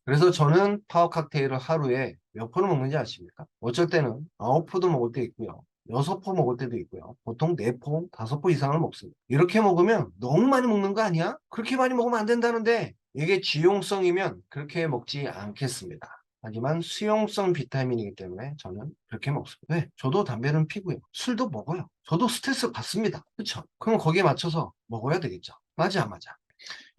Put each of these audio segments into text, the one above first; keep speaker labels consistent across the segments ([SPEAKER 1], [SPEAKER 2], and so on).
[SPEAKER 1] 그래서 저는 파워 칵테일을 하루에 몇 포를 먹는지 아십니까? 어쩔 때는 9포도 먹을 때 있고요. 6포 먹을 때도 있고요. 보통 4포, 5포 이상을 먹습니다. 이렇게 먹으면 너무 많이 먹는 거 아니야? 그렇게 많이 먹으면 안 된다는데 이게 지용성이면 그렇게 먹지 않겠습니다. 하지만 수용성 비타민이기 때문에 저는 그렇게 먹습니다. 네, 저도 담배는 피고요. 술도 먹어요. 저도 스트레스 받습니다. 그렇죠? 그럼 거기에 맞춰서 먹어야 되겠죠. 맞아, 맞아.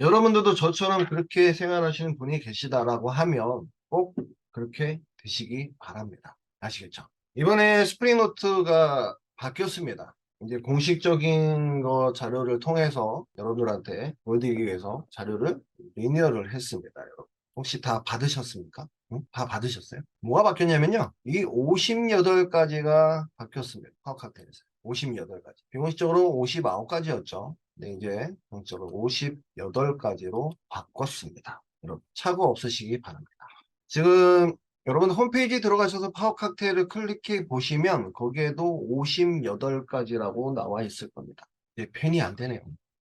[SPEAKER 1] 여러분들도 저처럼 그렇게 생활하시는 분이 계시다라고 하면 꼭 그렇게 되시기 바랍니다. 아시겠죠? 이번에 스프링노트가 바뀌었습니다. 이제 공식적인 거 자료를 통해서 여러분들한테 보여드리기 위해서 자료를 리니어를 했습니다. 여러분. 혹시 다 받으셨습니까? 응? 다 받으셨어요? 뭐가 바뀌었냐면요. 이 58가지가 바뀌었습니다. 파워카트에서. 58가지. 비공식적으로 59가지였죠. 네, 이제 공식적으로 58가지로 바꿨습니다. 여러분, 착오 없으시기 바랍니다. 지금 여러분 홈페이지 들어가셔서 파워 칵테일을 클릭해 보시면 거기에도 58가지라고 나와 있을 겁니다. 이제 펜이 안 되네요.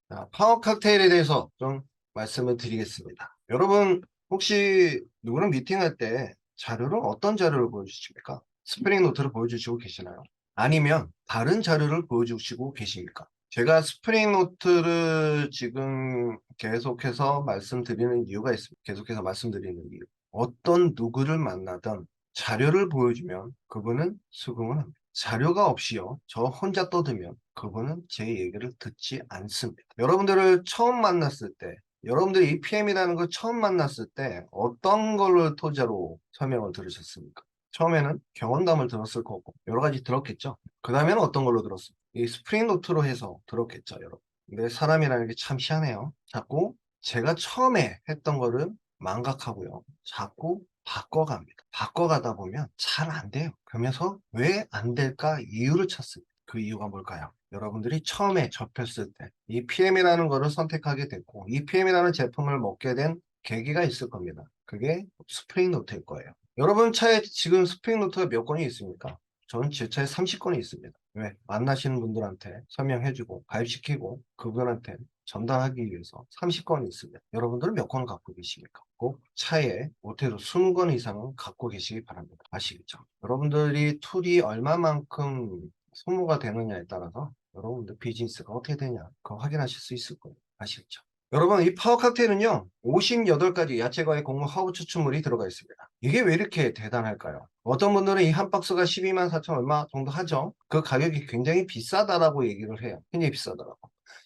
[SPEAKER 1] 자, 파워 칵테일에 대해서 좀 말씀을 드리겠습니다. 여러분 혹시 누구랑 미팅할 때 자료를 어떤 자료를 보여주십니까? 스프링 노트를 보여주시고 계시나요? 아니면 다른 자료를 보여주시고 계십니까? 제가 스프링 노트를 지금 계속해서 말씀드리는 이유가 있습니다. 계속해서 말씀드리는 이유. 어떤 누구를 만나든 자료를 보여주면 그분은 수긍을 합니다. 자료가 없이요, 저 혼자 떠들면 그분은 제 얘기를 듣지 않습니다. 여러분들을 처음 만났을 때, 여러분들이 이 PM이라는 걸 처음 만났을 때 어떤 걸로 토대로 설명을 들으셨습니까? 처음에는 경험담을 들었을 거고 여러 가지 들었겠죠. 그 다음에는 어떤 걸로 들었어요? 이 스프링 노트로 해서 들었겠죠, 여러분. 근데 사람이라는 게 참 희한해요. 자꾸 제가 처음에 했던 거를 망각하고요. 자꾸 바꿔갑니다. 바꿔가다 보면 잘 안 돼요. 그러면서 왜 안 될까 이유를 찾습니다. 그 이유가 뭘까요? 여러분들이 처음에 접했을 때 이 PM이라는 거를 선택하게 됐고 이 PM이라는 제품을 먹게 된 계기가 있을 겁니다. 그게 스프링 노트일 거예요. 여러분 차에 지금 스프링 노트가 몇 권이 있습니까? 저는 제 차에 30권이 있습니다. 왜? 만나시는 분들한테 설명해주고 가입시키고 그분한테 전달하기 위해서 30권이 있습니다. 여러분들은 몇 권 갖고 계십니까? 꼭 차에 못해도 20권 이상은 갖고 계시기 바랍니다. 아시겠죠? 여러분들이 툴이 얼마만큼 소모가 되느냐에 따라서 여러분들 비즈니스가 어떻게 되냐 그거 확인하실 수 있을 거예요. 아시겠죠? 여러분 이 파워 칵테일은요 58가지 야채 과일 곡물 허브 추출물이 들어가 있습니다. 이게 왜 이렇게 대단할까요? 어떤 분들은 이 한 박스가 12만 4천 얼마 정도 하죠. 그 가격이 굉장히 비싸다라고 얘기를 해요. 굉장히 비싸더라고.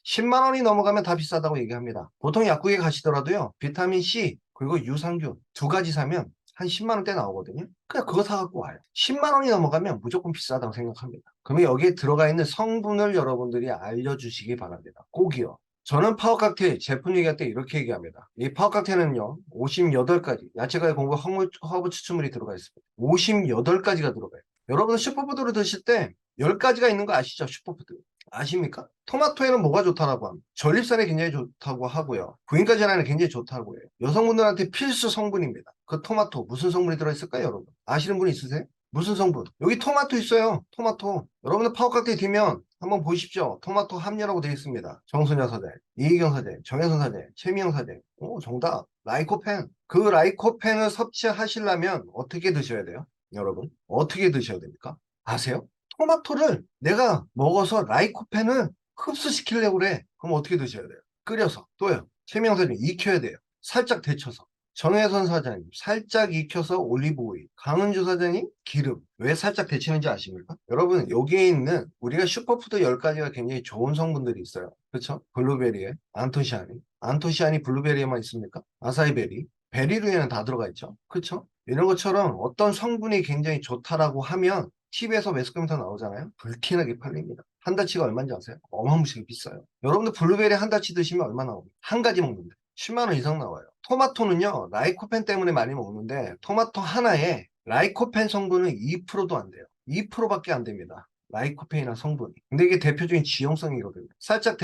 [SPEAKER 1] 10만 원이 넘어가면 다 비싸다고 얘기합니다. 보통 약국에 가시더라도요 비타민 C 그리고 유산균 두 가지 사면 한 10만 원대 나오거든요. 그냥 그거 사갖고 와요. 10만 원이 넘어가면 무조건 비싸다고 생각합니다. 그러면 여기에 들어가 있는 성분을 여러분들이 알려주시기 바랍니다. 꼭이요. 저는 파워 칵테일 제품 얘기할 때 이렇게 얘기합니다. 이 파워 칵테일은요, 58가지, 야채과의 공부 허브 추출물이 들어가 있습니다. 58가지가 들어가요. 여러분 슈퍼푸드로 드실 때 10가지가 있는 거 아시죠? 슈퍼푸드. 아십니까? 토마토에는 뭐가 좋다라고 합니다. 전립선에 굉장히 좋다고 하고요. 부인과 질환에 굉장히 좋다고 해요. 여성분들한테 필수 성분입니다. 그 토마토 무슨 성분이 들어있을까요, 여러분? 아시는 분 있으세요? 무슨 성분? 여기 토마토 있어요. 토마토. 여러분들 파워칵테일 뒤면 한번 보십시오. 토마토 함유라고 되어 있습니다. 정순여 사장, 이희경 사장, 정혜선 사장, 최미영 사장. 오, 정답. 라이코펜. 그 라이코펜을 섭취하시려면 어떻게 드셔야 돼요? 여러분, 어떻게 드셔야 됩니까? 아세요? 토마토를 내가 먹어서 라이코펜을 흡수시키려고 그래. 그럼 어떻게 드셔야 돼요? 끓여서. 또요. 최미영 사장, 익혀야 돼요. 살짝 데쳐서. 정혜선 사장님, 살짝 익혀서 올리브 오일. 강은주 사장님, 기름. 왜 살짝 데치는지 아십니까? 여러분, 여기에 있는 우리가 슈퍼푸드 10가지가 굉장히 좋은 성분들이 있어요. 그렇죠? 블루베리에, 안토시아닌. 안토시아닌이 블루베리에만 있습니까? 아사이베리. 베리류에는 다 들어가 있죠. 그렇죠? 이런 것처럼 어떤 성분이 굉장히 좋다라고 하면 TV에서 매스컴에서 나오잖아요. 불티나게 팔립니다. 한 다치가 얼마인지 아세요? 어마무시하게 비싸요. 여러분들 블루베리 한 다치 드시면 얼마 나옵니까? 한 가지 먹는데 10만 원 이상 나와요. 토마토는요, 라이코펜 때문에 많이 먹는데 토마토 하나에 라이코펜 성분은 2%도 안 돼요. 2%밖에 안 됩니다. 라이코펜이나 성분이. 근데 이게 대표적인 지용성이거든요. 살짝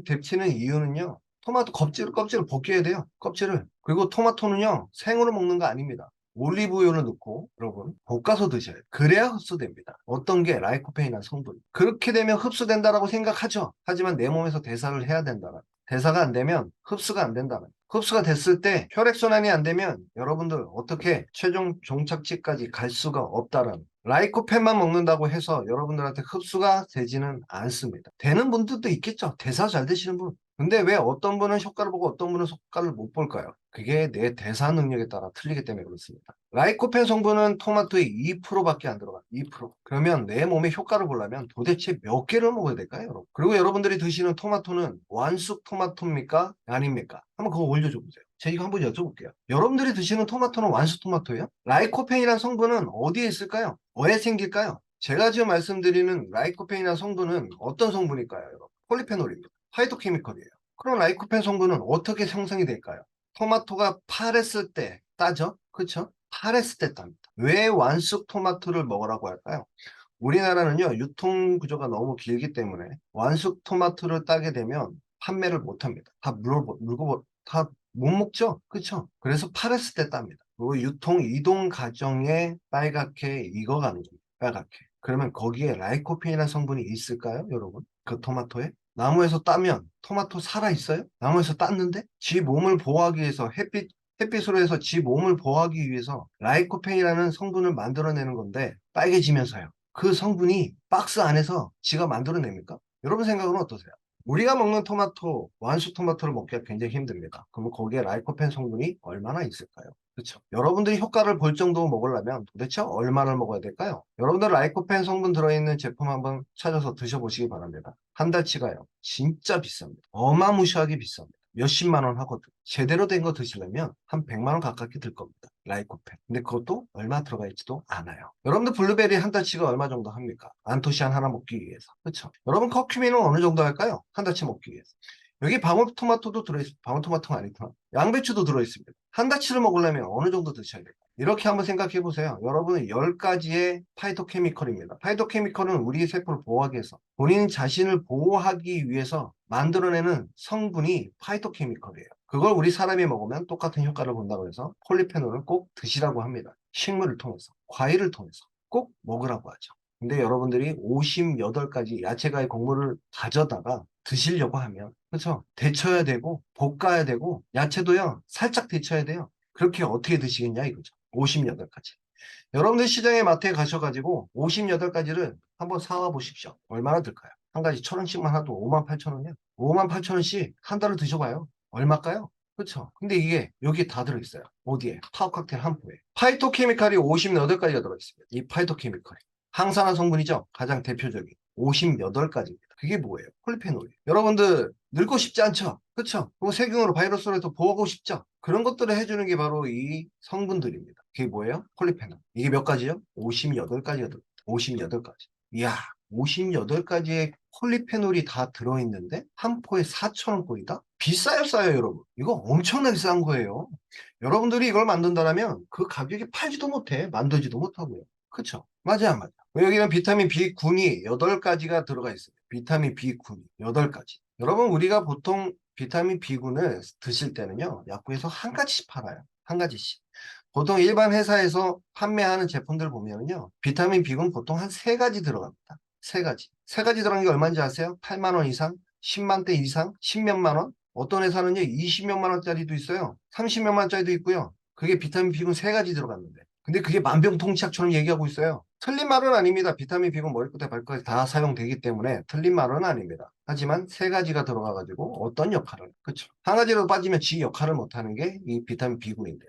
[SPEAKER 1] 데치는 이유는요. 토마토 껍질을 벗겨야 돼요. 껍질을. 그리고 토마토는요, 생으로 먹는 거 아닙니다. 올리브유를 넣고 여러분 볶아서 드셔야 돼요. 그래야 흡수됩니다. 어떤 게 라이코펜이나 성분. 그렇게 되면 흡수된다라고 생각하죠. 하지만 내 몸에서 대사를 해야 된다는. 대사가 안 되면 흡수가 안 된다는. 흡수가 됐을 때 혈액순환이 안 되면 여러분들 어떻게 최종 종착지까지 갈 수가 없다라는, 라이코펜만 먹는다고 해서 여러분들한테 흡수가 되지는 않습니다. 되는 분들도 있겠죠. 대사 잘 되시는 분. 근데 왜 어떤 분은 효과를 보고 어떤 분은 효과를 못 볼까요? 그게 내 대사 능력에 따라 틀리기 때문에 그렇습니다. 라이코펜 성분은 토마토의 2%밖에 안 들어가. 2%. 그러면 내 몸에 효과를 보려면 도대체 몇 개를 먹어야 될까요, 여러분? 그리고 여러분들이 드시는 토마토는 완숙 토마토입니까? 아닙니까? 한번 그거 올려줘 보세요. 제가 이거 한번 여쭤볼게요. 여러분들이 드시는 토마토는 완숙 토마토예요? 라이코펜이라는 성분은 어디에 있을까요? 왜 생길까요? 제가 지금 말씀드리는 라이코펜이라는 성분은 어떤 성분일까요, 여러분? 폴리페놀입니다. 파이토케미컬이에요. 그럼 라이코펜 성분은 어떻게 형성이 될까요? 토마토가 파랬을 때 따죠? 그렇죠? 파랬을 때 땁니다. 왜 완숙 토마토를 먹으라고 할까요? 우리나라는요, 유통 구조가 너무 길기 때문에 완숙 토마토를 따게 되면 판매를 못 합니다. 다 못 먹죠? 그렇죠? 그래서 팔았을 때 땁니다. 그리고 유통 이동 과정에 빨갛게 익어가는 겁니다. 빨갛게. 그러면 거기에 라이코펜이라는 성분이 있을까요, 여러분? 그 토마토에? 나무에서 따면 토마토 살아 있어요? 나무에서 땄는데 지 몸을 보호하기 위해서 햇빛으로 해서 지 몸을 보호하기 위해서 라이코펜이라는 성분을 만들어내는 건데 빨개지면서요. 그 성분이 박스 안에서 지가 만들어냅니까? 여러분 생각은 어떠세요? 우리가 먹는 토마토, 완숙 토마토를 먹기가 굉장히 힘듭니다. 그러면 거기에 라이코펜 성분이 얼마나 있을까요? 그렇죠. 여러분들이 효과를 볼 정도 먹으려면 도대체 얼마를 먹어야 될까요? 여러분들 라이코펜 성분 들어있는 제품 한번 찾아서 드셔보시기 바랍니다. 한 달치가요. 진짜 비쌉니다. 어마무시하게 비쌉니다. 몇십만 원 하거든. 제대로 된 거 드시려면 한 100만 원 가깝게 들 겁니다. 라이코펜. 근데 그것도 얼마 들어가 있지도 않아요. 여러분들 블루베리 한 달치가 얼마 정도 합니까? 안토시안 하나 먹기 위해서. 그렇죠? 여러분 커큐민은 어느 정도 할까요? 한 달치 먹기 위해서. 여기 방울토마토도 들어있습니다. 방울토마토가 아니구나. 양배추도 들어있습니다. 한 달치를 먹으려면 어느 정도 드셔야 될까요? 이렇게 한번 생각해 보세요. 여러분은 10가지의 파이토케미컬입니다. 파이토케미컬은 우리 세포를 보호하기 위해서, 본인 자신을 보호하기 위해서 만들어내는 성분이 파이토케미컬이에요. 그걸 우리 사람이 먹으면 똑같은 효과를 본다고 해서 폴리페놀을 꼭 드시라고 합니다. 식물을 통해서, 과일을 통해서 꼭 먹으라고 하죠. 근데 여러분들이 58가지 야채과의 곡물을 가져다가 드시려고 하면, 그렇죠? 데쳐야 되고 볶아야 되고 야채도요 살짝 데쳐야 돼요. 그렇게 어떻게 드시겠냐 이거죠. 58가지. 여러분들 시장에 마트에 가셔가지고 58가지를 한번 사와 보십시오. 얼마나 들까요? 한 가지 1,000원씩만 하도 58,000원이야. 58,000원씩 한 달을 드셔봐요. 얼마일까요? 그렇죠. 근데 이게 여기에 다 들어있어요. 어디에? 파워 칵테일 한 포에. 파이토케미칼이 58가지가 들어있습니다. 이 파이토케미칼이. 항산화 성분이죠. 가장 대표적인. 58가지입니다. 그게 뭐예요? 폴리페놀이에요. 여러분들 늙고 싶지 않죠? 그렇죠? 그리고 세균으로 바이러스로 해서 보호하고 싶죠? 그런 것들을 해주는 게 바로 이 성분들입니다. 그게 뭐예요? 폴리페놀. 이게 몇 가지요? 58가지가 들어있다. 58가지. 이야, 58가지의 폴리페놀이 다 들어있는데 한 포에 4,000원꼴이다? 비싸요, 싸요, 여러분. 이거 엄청나게 싼 거예요. 여러분들이 이걸 만든다면 그 가격에 팔지도 못해. 만들지도 못하고요. 그쵸? 맞아, 안 맞아? 여기는 비타민 B군이 8가지가 들어가 있어요. 비타민 B군이 8가지. 여러분, 우리가 보통 비타민 B군을 드실 때는요, 약국에서 한 가지씩 팔아요. 한 가지씩. 보통 일반 회사에서 판매하는 제품들 보면요, 비타민 B군 보통 한 3가지 들어갑니다. 3가지. 3가지 들어간 게 얼마인지 아세요? 8만 원 이상, 10만 대 이상, 10몇만 원? 어떤 회사는요, 20몇만 원짜리도 있어요. 30몇만 원짜리도 있고요. 그게 비타민 B군 3가지 들어갔는데. 근데 그게 만병통치약처럼 얘기하고 있어요. 틀린 말은 아닙니다. 비타민 B군 머리끝에 발끝에 다 사용되기 때문에 틀린 말은 아닙니다. 하지만 3가지가 들어가가지고 어떤 역할을, 그쵸? 한 가지로 빠지면 지 역할을 못하는 게 이 비타민 B군인데.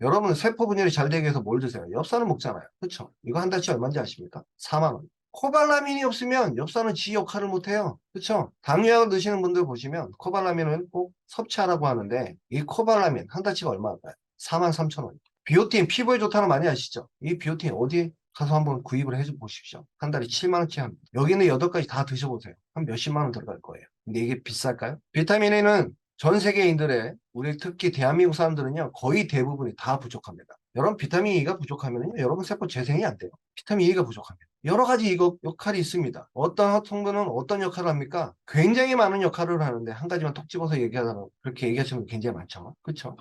[SPEAKER 1] 여러분 세포 분열이 잘 되기 위해서 뭘 드세요? 엽산을 먹잖아요. 그쵸? 이거 한 달치 얼마인지 아십니까? 4만 원. 코발라민이 없으면 엽산은 지 역할을 못해요. 그쵸? 당뇨약을 드시는 분들 보시면 코발라민을 꼭 섭취하라고 하는데 이 코발라민 한 달치가 얼마일까요? 4만 3천 원. 비오틴 피부에 좋다는 거 많이 아시죠? 이 비오틴 어디 가서 한번 구입을 해 보십시오. 한 달에 7만 원치 합니다. 여기는 8가지 다 드셔보세요. 한 몇십만 원 들어갈 거예요. 근데 이게 비쌀까요? 비타민 A는 전 세계인들의, 우리 특히 대한민국 사람들은요 거의 대부분이 다 부족합니다. 여러분 비타민 E가 부족하면요 여러분 세포 재생이 안 돼요. 비타민 E가 부족하면 여러 가지 이거 역할이 있습니다. 어떤 성분은 어떤 역할을 합니까? 굉장히 많은 역할을 하는데 한 가지만 톡 집어서 얘기하다가 그렇게 얘기하시면 굉장히 많죠. 그렇죠?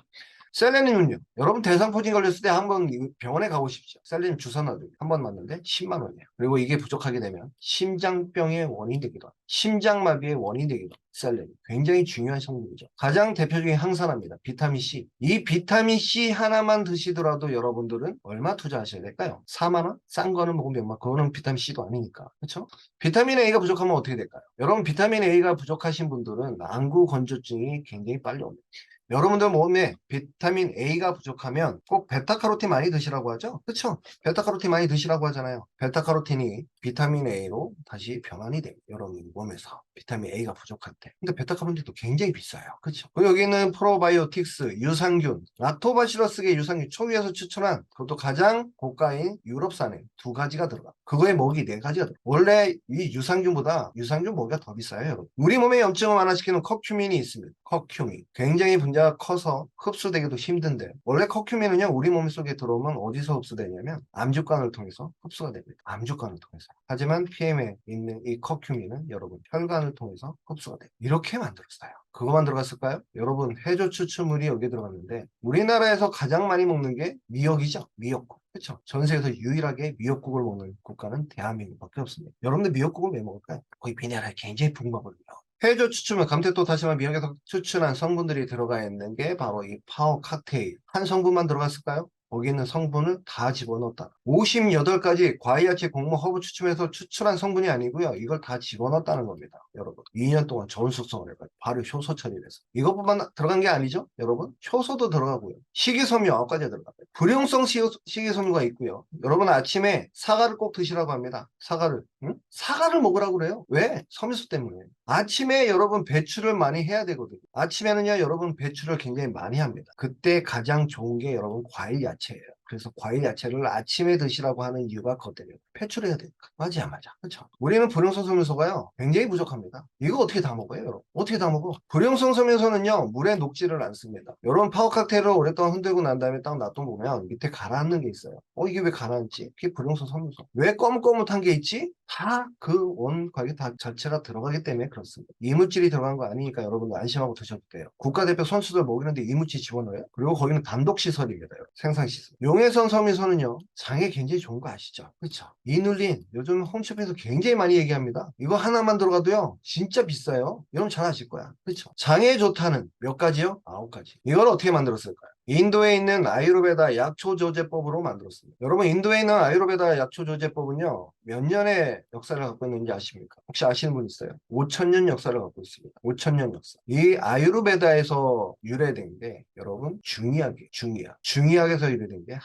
[SPEAKER 1] 셀레늄은요. 여러분 대상포진 걸렸을 때 한번 병원에 가보십시오. 셀레늄 주사 놔도 한 번 맞는데 10만 원이에요. 그리고 이게 부족하게 되면 심장병의 원인이 되기도 합니다. 심장마비의 원인이 되기도 합니다. 셀레늄. 굉장히 중요한 성분이죠. 가장 대표적인 항산화입니다. 비타민 C. 이 비타민 C 하나만 드시더라도 여러분들은 얼마 투자하셔야 될까요? 4만 원? 싼 거는 먹으면 막 그거는 비타민 C도 아니니까. 그렇죠? 비타민 A가 부족하면 어떻게 될까요? 여러분 비타민 A가 부족하신 분들은 안구 건조증이 굉장히 빨리 옵니다. 여러분들 몸에 비타민 A가 부족하면 꼭 베타카로틴 많이 드시라고 하죠? 그렇죠? 베타카로틴 많이 드시라고 하잖아요. 베타카로틴이 비타민 A로 다시 변환이 됩니다. 여러분 몸에서 비타민 A가 부족할 때. 근데 베타카로틴도 굉장히 비싸요. 그렇죠? 그리고 여기는 프로바이오틱스, 유산균, 락토바시러스계 유산균, 초기에서 추천한 그것도 가장 고가인 유럽산에 두 가지가 들어가. 그거의 먹이 네 가지가 들어가. 원래 이 유산균 먹이가 더 비싸요, 여러분. 우리 몸에 염증을 완화시키는 커큐민이 있습니다. 커큐민. 굉장히 분자가 커서 흡수되기도 힘든데 원래 커큐민은요 우리 몸 속에 들어오면 어디서 흡수되냐면 암주간을 통해서 흡수가 됩니다. 암주간을 통해서. 하지만 PM에 있는 이 커큐민은 여러분 혈관을 통해서 흡수가 돼요. 이렇게 만들었어요. 그거만 들어갔을까요? 여러분 해조 추출물이 여기 들어갔는데 우리나라에서 가장 많이 먹는 게 미역이죠. 미역국. 그렇죠. 전 세계에서 유일하게 미역국을 먹는 국가는 대한민국밖에 없습니다. 여러분들 미역국을 왜 먹을까요? 거기 미네랄이 굉장히 풍부하거든요. 해조 추출물, 감태도 다시마 미역에서 추출한 성분들이 들어가 있는 게 바로 이 파워 칵테일. 한 성분만 들어갔을까요? 거기 있는 성분을 다 집어넣었다. 58가지 과일야채, 곡물, 허브 추출해서 추출한 성분이 아니고요. 이걸 다 집어넣었다는 겁니다. 여러분. 2년 동안 저온 숙성을 해가지고 바로 효소 처리해서. 이것뿐만 들어간 게 아니죠? 여러분. 효소도 들어가고요. 식이섬유 9가지가 들어가고요. 불용성 식이섬유가 있고요. 여러분 아침에 사과를 꼭 드시라고 합니다. 사과를. 응? 사과를 먹으라고 그래요. 왜? 섬유소 때문에. 아침에 여러분 배출을 많이 해야 되거든요. 아침에는요, 여러분 배출을 굉장히 많이 합니다. 그때 가장 좋은 게 여러분 과일 야채예요. 그래서 과일 야채를 아침에 드시라고 하는 이유가 그거든요. 배출해야 되니까. 맞아, 맞아. 그렇죠. 우리는 불용성 섬유소가요, 굉장히 부족합니다. 이거 어떻게 다 먹어요, 여러분? 어떻게 다 먹어? 불용성 섬유소는요, 물에 녹지를 않습니다. 여러분 파워 칵테일을 오랫동안 흔들고 난 다음에 딱 놔둬보면 밑에 가라앉는 게 있어요. 이게 왜 가라앉지? 그게 불용성 섬유소. 왜 거뭇거뭇한 게 있지? 다 그 원과기 다 자체가 들어가기 때문에 그렇습니다. 이물질이 들어간 거 아니니까 여러분들 안심하고 드셔도 돼요. 국가대표 선수들 먹이는데 이물질 집어넣어요? 그리고 거기는 단독시설입니다. 생산시설. 용해성 섬유소는요, 장에 굉장히 좋은 거 아시죠? 그렇죠? 이눌린 요즘 홈쇼핑에서 굉장히 많이 얘기합니다. 이거 하나만 들어가도요 진짜 비싸요. 여러분 잘 아실 거야. 그렇죠? 장에 좋다는 몇 가지요? 9가지. 이걸 어떻게 만들었을까요? 인도에 있는 아유르베다 약초 조제법으로 만들었습니다. 여러분 인도에 있는 아유르베다 약초 조제법은요 몇 년의 역사를 갖고 있는지 아십니까? 혹시 아시는 분 있어요? 5천년 역사를 갖고 있습니다. 5천년 역사. 이 아유르베다에서 유래된 게 여러분 중의학에서 유래된 게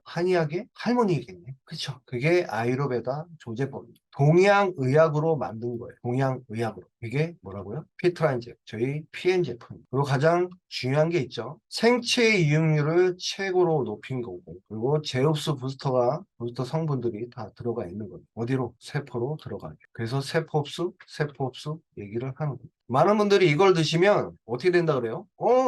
[SPEAKER 1] 한의학의 할머니이겠네. 그쵸? 그게 아유르베다 조제법입니다. 동양의학으로 만든 거예요. 동양의학으로. 이게 뭐라고요? 피트라인제, 저희 PN 제품. 그리고 가장 중요한 게 있죠. 생체 이용률을 최고로 높인 거고, 그리고 제흡수 부스터 성분들이 다 들어가 있는 거예요. 어디로? 세포로 들어가게. 그래서 세포 흡수 얘기를 하는 거예요. 많은 분들이 이걸 드시면 어떻게 된다 그래요?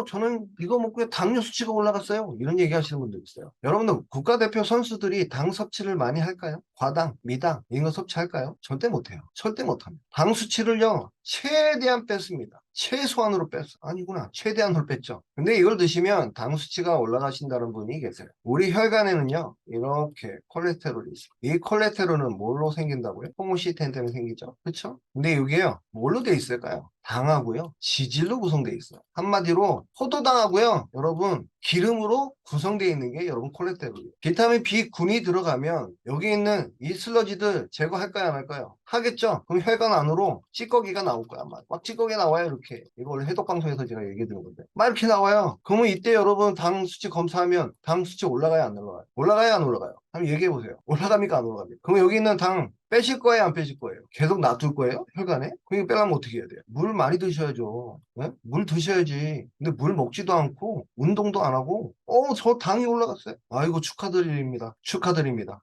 [SPEAKER 1] 저는 이거 먹고 당뇨 수치가 올라갔어요. 이런 얘기 하시는 분들 있어요. 여러분들 국가대표 선수들이 당 섭취를 많이 할까요? 과당, 미당 이런 거 섭취할까요? 절대 못해요. 절대 못합니다. 당 수치를요 최대한 뺐습니다. 최소한으로 뺐어. 아니구나. 최대한으로 뺐죠. 근데 이걸 드시면 당 수치가 올라가신다는 분이 계세요. 우리 혈관에는요 이렇게 콜레스테롤이 있어요. 이 콜레스테롤은 뭘로 생긴다고요? 호모시스텐 때문에 생기죠. 그렇죠? 근데 이게요 뭘로 돼 있을까요? 당하고요 지질로 구성되어 있어요. 한마디로 포도당하고요 여러분 기름으로 구성되어 있는 게 여러분 콜레스테롤이에요. 비타민 B군이 들어가면 여기 있는 이 슬러지들 제거할까요 안 할까요? 하겠죠. 그럼 혈관 안으로 찌꺼기가 나올 거야. 막 찌꺼기 나와요 이렇게. 이거 원래 해독방송에서 제가 얘기해 드린 건데 막 이렇게 나와요. 그러면 이때 여러분 당 수치 검사하면 당 수치 올라가요 안 올라가요? 올라가요 안 올라가요? 한번 얘기해 보세요. 올라갑니까 안 올라갑니까? 그럼 여기 있는 당 빼실 거예요 안 빼실 거예요? 계속 놔둘 거예요? 혈관에? 그러니까 빼려면 어떻게 해야 돼요? 물 많이 드셔야죠. 네? 물 드셔야지. 근데 물 먹지도 않고 운동도 안 하고 저 당이 올라갔어요. 아이고 축하드립니다. 축하드립니다.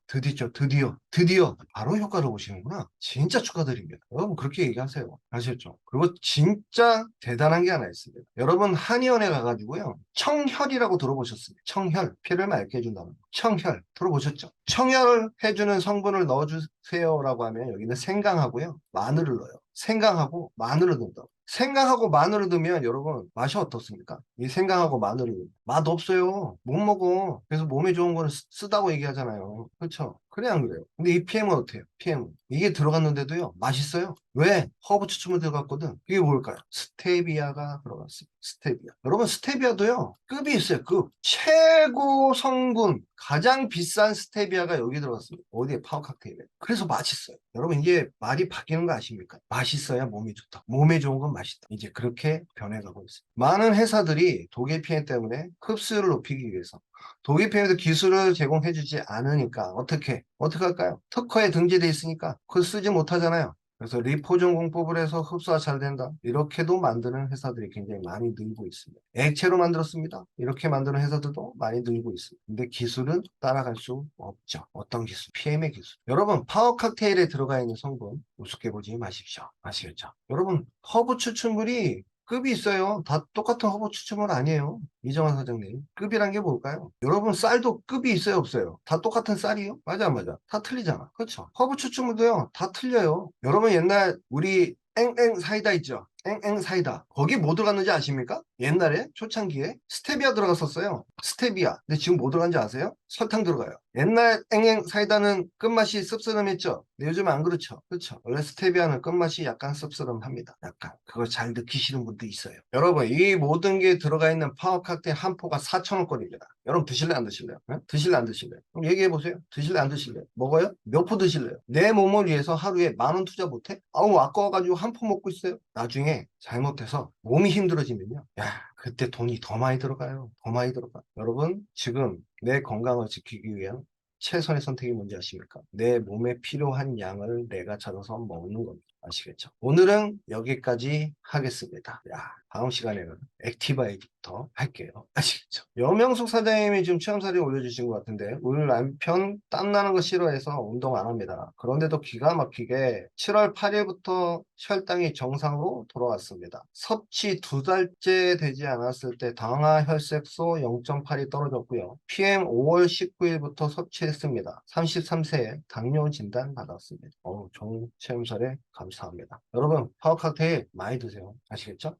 [SPEAKER 1] 드디어 바로 효과를 보시는구나. 진짜 축하드립니다. 여러분 그렇게 얘기하세요. 아셨죠? 그리고 진짜 대단한 게 하나 있습니다. 여러분 한의원에 가가지고요. 청혈이라고 들어보셨습니까? 청혈. 피를 맑게 해준다는 거. 청혈. 들어보셨죠? 청혈을 해주는 성분을 넣어주세요라고 하면 여기는 생강하고요. 마늘을 넣어요. 생강하고 마늘을 넣는다. 생강하고 마늘을 넣으면 여러분 맛이 어떻습니까? 이 생강하고 마늘을 넣으면 맛 없어요. 못 먹어. 그래서 몸에 좋은 거는 쓰다고 얘기하잖아요. 그렇죠? 그래 안 그래요? 근데 이 PM은 어때요? PM은 이게 들어갔는데도요 맛있어요. 왜? 허브 추출물 들어갔거든. 이게 뭘까요? 스테비아가 들어갔습니다. 스테비아. 여러분 스테비아도요 급이 있어요. 급. 최고 성분 가장 비싼 스테비아가 여기 들어갔습니다. 어디에? 파워 칵테일에. 그래서 맛있어요. 여러분 이게 말이 바뀌는 거 아십니까? 맛있어야 몸이 좋다. 몸에 좋은 건 맛있다. 이제 그렇게 변해가고 있어요. 많은 회사들이 독일 피해 때문에 흡수율을 높이기 위해서 독일 피해도 기술을 제공해주지 않으니까 어떻게 할까요? 특허에 등재돼 있으니까 그걸 쓰지 못하잖아요. 그래서 리포존 공법을 해서 흡수가 잘 된다. 이렇게도 만드는 회사들이 굉장히 많이 늘고 있습니다. 액체로 만들었습니다. 이렇게 만드는 회사들도 많이 늘고 있습니다. 근데 기술은 따라갈 수 없죠. 어떤 기술? PM의 기술. 여러분, 파워 칵테일에 들어가 있는 성분 우습게 보지 마십시오. 아시겠죠? 여러분, 허브 추출물이 급이 있어요. 다 똑같은 허브 추출물 아니에요. 이정환 사장님. 급이란 게 뭘까요? 여러분, 쌀도 급이 있어요, 없어요? 다 똑같은 쌀이요? 맞아, 안 맞아? 다 틀리잖아. 그렇죠? 허브 추출물도요, 다 틀려요. 여러분, 옛날 우리 앵앵 사이다 있죠? 앵앵 사이다. 거기 뭐 들어갔는지 아십니까? 옛날에 초창기에 스테비아 들어갔었어요. 스테비아. 근데 지금 뭐 들어간지 아세요? 설탕 들어가요. 옛날 앵앵 사이다는 끝맛이 씁쓸함했죠. 근데 요즘 안 그렇죠. 그렇죠. 원래 스테비아는 끝맛이 약간 씁쓸함합니다. 약간. 그걸 잘 느끼시는 분도 있어요. 여러분, 이 모든 게 들어가 있는 파워 칵테일 한 포가 4,000원권입니다. 여러분 드실래 안 드실래요? 네? 드실래 안 드실래요? 그럼 얘기해 보세요. 드실래 안 드실래요? 먹어요? 몇 포 드실래요? 내 몸을 위해서 하루에 10,000원 투자 못해? 아우 아까워가지고 한 포 먹고 있어요. 나중에 잘못해서 몸이 힘들어지면요. 야, 그때 돈이 더 많이 들어가요. 더 많이 들어가. 여러분, 지금 내 건강을 지키기 위한 최선의 선택이 뭔지 아십니까? 내 몸에 필요한 양을 내가 찾아서 먹는 겁니다. 아시겠죠? 오늘은 여기까지 하겠습니다. 야, 다음 시간에는 액티바 얘기부터 할게요. 아시겠죠? 여명숙 사장님이 지금 체험사진 올려주신 것 같은데, 우리 남편 땀나는 거 싫어해서 운동 안 합니다. 그런데도 기가 막히게 7월 8일부터 혈당이 정상으로 돌아왔습니다. 섭취 2달째 되지 않았을 때 당화 혈색소 0.8이 떨어졌고요. PM 5월 19일부터 섭취했습니다. 33세에 당뇨 진단 받았습니다. 좋은 체험사례 감사합니다. 여러분, 파워 칵테일 많이 드세요. 아시겠죠?